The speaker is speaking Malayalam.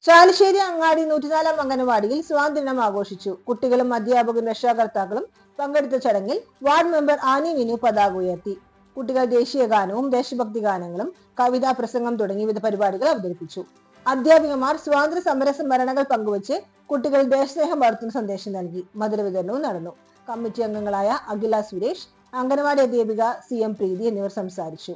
ചാലിശ്ശേരി അങ്ങാടി 104 അംഗനവാടിയിൽ സ്വാതന്ത്ര്യദിനം ആഘോഷിച്ചു. കുട്ടികളും അധ്യാപകരും രക്ഷാകർത്താക്കളും പങ്കെടുത്ത ചടങ്ങിൽ വാർഡ് മെമ്പർ ആനി വിനു പതാക ഉയർത്തി. കുട്ടികൾ ദേശീയ ഗാനവും ദേശഭക്തി ഗാനങ്ങളും കവിതാ പ്രസംഗം തുടങ്ങി വിവിധ പരിപാടികൾ അവതരിപ്പിച്ചു. അധ്യാപികമാർ സ്വാതന്ത്ര്യ സമര സ്മരണകൾ പങ്കുവച്ച് കുട്ടികൾ ദേശസ്നേഹം വളർത്തുന്ന സന്ദേശം നൽകി. മധുര വിതരണവും നടന്നു. കമ്മിറ്റി അംഗങ്ങളായ അഖില സുരേഷ്, അംഗനവാടി അധ്യാപിക CM പ്രീതി എന്നിവർ സംസാരിച്ചു.